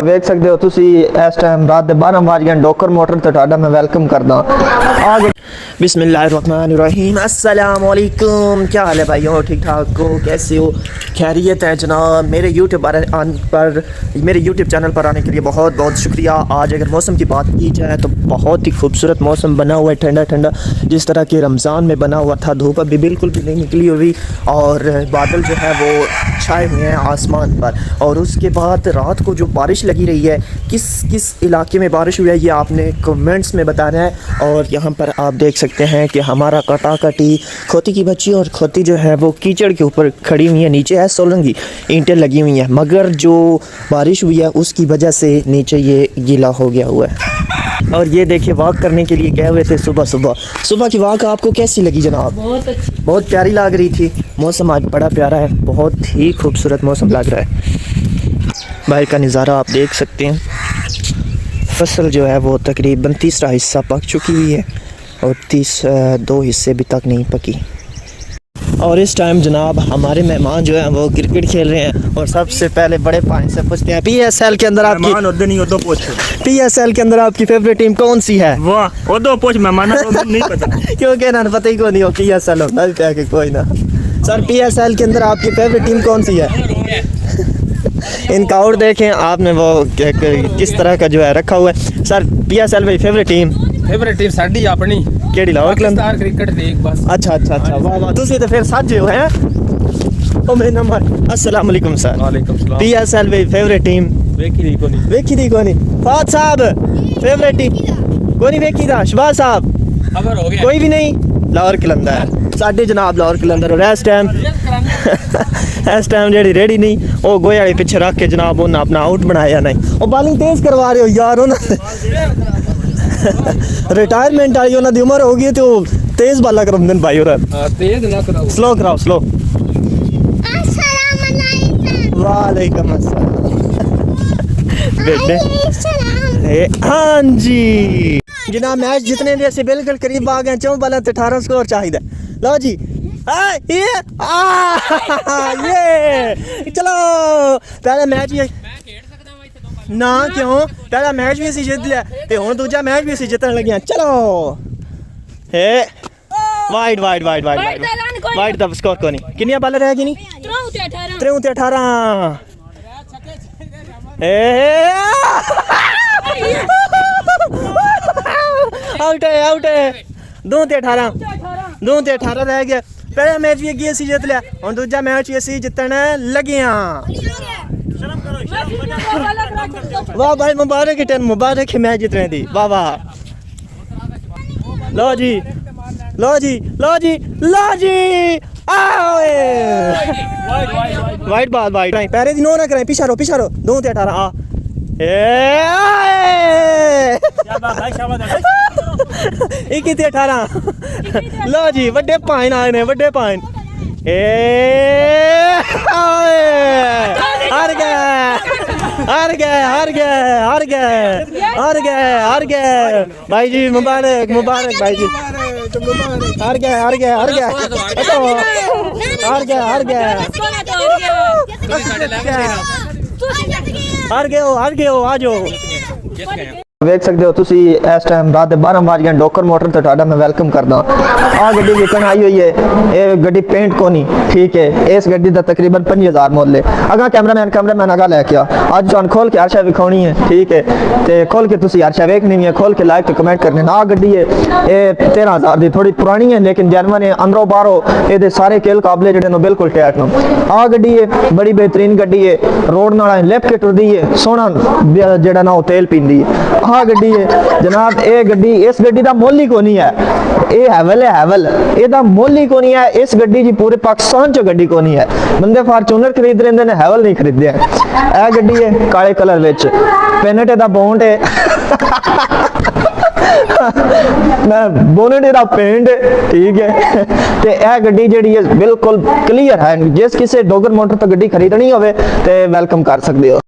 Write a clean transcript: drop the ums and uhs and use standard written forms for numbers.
ਵੇਖ ਸਕਦੇ ਹੋ ਤੁਸੀਂ ਇਸ ਟਾइम रात के 12 बज गए डोकर मोटर तो ਤੁਹਾਡਾ मैं वेलकम करदा आगे। बिस्मिल्लाहिर्रहमानिर्रहीम, अस्सलाम वालेकुम। क्या हाल है भाइयों, ठीक ठाक हो, कैसे हो, खैरियत है जनाब। मेरे यूट्यूब चैनल पर आने के लिए बहुत बहुत शुक्रिया। आज अगर मौसम की बात की जाए तो बहुत ही खूबसूरत मौसम बना हुआ है, ठंडा ठंडा, जिस तरह के रमज़ान में बना हुआ था। धूप अभी बिल्कुल भी नहीं निकली हुई और बादल जो है वो छाए हुए हैं आसमान पर। और उसके बाद रात को जो बारिश लगी रही है, किस किस इलाके में बारिश हुई है ये आपने कमेंट्स में बताना है। और यहाँ पर आप देख सकते हैं कि हमारा कटाकटी खोती की बच्ची और खोती जो है वो कीचड़ के ऊपर खड़ी हुई है। नीचे है सोलंगी, ईंटें लगी हुई हैं, मगर जो बारिश हुई है उसकी वजह से नीचे ये गीला हो गया हुआ है। और ये देखिए वॉक करने के लिए गए हुए थे सुबह की वॉक आपको कैसी लगी जनाब? बहुत अच्छी, बहुत प्यारी लग रही थी। मौसम आज बड़ा प्यारा है, बहुत ही खूबसूरत मौसम लग रहा है। बाहर का नज़ारा आप देख सकते हैं। फसल जो है वो तकरीबन तीसरा हिस्सा पक चुकी हुई है और 2 हिस्से भी तक नहीं पकी। और इस टाइम जनाब हमारे मेहमान जो है वो क्रिकेट खेल रहे हैं। और सबसे पहले बड़े पानी से पूछते हैं, PSL के अंदर आपकी PSL के अंदर आपकी फेवरेट टीम कौन सी है? नहीं पता क्योंकि ना पता ही को नहीं हो PSL होता है कि कोई ना। सर PSL के अंदर आपकी फेवरेट टीम कौन सी है? इनका और देखें आपने वो किस तरह का जो है रखा हुआ है। सर PSL में फेवरेट टीम साडी अपनी केड़ी लाहौर पाकिस्तान क्रिकेट लीग बस। अच्छा वाह वाह, तुसी तो फिर साजे हो हैं। ओ मेरा नंबर अस्सलाम वालेकुम सर। वालेकुम सलाम। PSL में फेवरेट टीम वेखी दी कोनी फात साहब फेवरेट टीम कोनी वेखी दा शबाज साहब खबर हो गया कोई भी नहीं। लाहौर कलंदर साडे जनाब लाहौर कलंदर। और इस टाइम जेडी रेडी नहीं वो गोए वाले पीछे रख के जनाब उन्हें अपना आउट बनाया नहीं। वो बॉलिंग तेज करवा रहे हो यार, रिटायरमेंट आई उन्होंने उम्र हो गई तो तेज बाला कर भाई और तेज ना कराओ, स्लो कराओ स्लो। वालेकुम अस्सलाम बेटे। हाँ जी जनाब मैच जितने दे से बिल्कुल करीब आ गए। 4 बाल 18 स्कोर चाहिए। लो जी ये चलो पहले मैच भी ना क्यों पहला मैच भी असी जित लिया ते हुण दूजा मैच भी असी जितन लगे। चलो हे वाइड दा स्कोर कोनी। कितनी बाल रह गई? 3 ते 18 आउट है 2 ते 18 रह गया। पहला मैच भी अगे असी जित लिया, हुण दूजा मैच भी असी जितन लगे। वाह भाई मुबारक है, मुबारक है मैच जितने दी। वाह वाह। लो जी वाइट बॉल वाइट पैरे दी नो ना करें। पीछा रो 2 ते 18 आ एक 18। लो जी वड्डे पाइन आए ने, वड्डे पाइन हार गए भाई जी। मुबारक भाई जी। हार गए हार गए हो आ जाओ। ਵੇਖ ਸਕਦੇ ਹੋ ਤੁਸੀਂ ਇਸ ਟਾਈਮ ਰਾਤ ਦੇ 12 ਵਜ ਗਏ ਡੋਕਰ ਮੋਟਰ ਤੇ ਤੁਹਾਡਾ ਮੈਂ ਵੈਲਕਮ ਕਰਦਾ। ਆ ਗੱਡੀ ਵਿਕਣ ਆਈ ਹੋਈ ਹੈ, ਇਹ ਗੱਡੀ ਪੇਂਟ ਕੋਨੀ ਠੀਕ ਹੈ। ਇਸ ਗੱਡੀ ਦਾ ਤਕਰੀਬਨ 5000 ਮੁੱਲ ਹੈ। ਅਗਾ ਕੈਮਰਾਮੈਨ ਅਗਾ ਲੈ ਕੇ ਆ। ਅੱਜ ਤੁਹਾਨੂੰ ਖੋਲ ਕੇ ਹਰਸ਼ਾ ਵਿਖਾਉਣੀ ਹੈ ਠੀਕ ਹੈ, ਤੇ ਖੋਲ ਕੇ ਤੁਸੀਂ ਹਰਸ਼ਾ ਵੇਖਣੀ ਹੈ। ਖੋਲ ਕੇ ਲਾਈਕ ਤੇ ਕਮੈਂਟ ਕਰਨੇ ਨਾ। ਆ ਗੱਡੀ ਹੈ ਇਹ 13000 ਦੀ, ਥੋੜੀ ਪੁਰਾਣੀ ਹੈ ਲੇਕਿਨ ਜਰਮਨ ਹੈ। ਅੰਦਰੋਂ ਬਾਹਰੋਂ ਇਹਦੇ ਸਾਰੇ ਕੇਲ ਕਾਬਲੇ ਜਿਹੜੇ ਨੇ ਬਿਲਕੁਲ ਟੈਟ ਨੇ। ਆ ਗੱਡੀ ਹੈ ਬੜੀ ਬਿਹਤਰੀਨ ਗੱਡੀ ਹੈ, ਰੋਡ ਨਾਲ ਲਿਪ ਕੇ ਟੁਰਦੀ ਹੈ, ਸੋਹਣਾ ਜਿਹੜਾ ਨਾ ਉਹ ਤੇਲ ਪੀਂਦੀ ਹੈ। हाँ गड्डी है जनाब, ये गड्डी इस गड्डी का मुल ही कोनी है। ये हैवल ਇਹਦਾ ਮੁੱਲ ਹੀ कोनी है। इस गड्डी जी पूरे पाकिस्तान च गड्डी कोनी है। बंदे फार्चूनर खरीद रहे ने, हैवल नहीं खरीदे। यह गड्डी है काले कलर विच, पेनेट दा बोंड है बोनेट दा पेंट ठीक है। ते यह गड्डी जिहड़ी है बिल्कुल क्लीयर है। जिस किसी डोगर मोटर तो गड्डी खरीदनी होवे ते वेलकम कर सकते हो।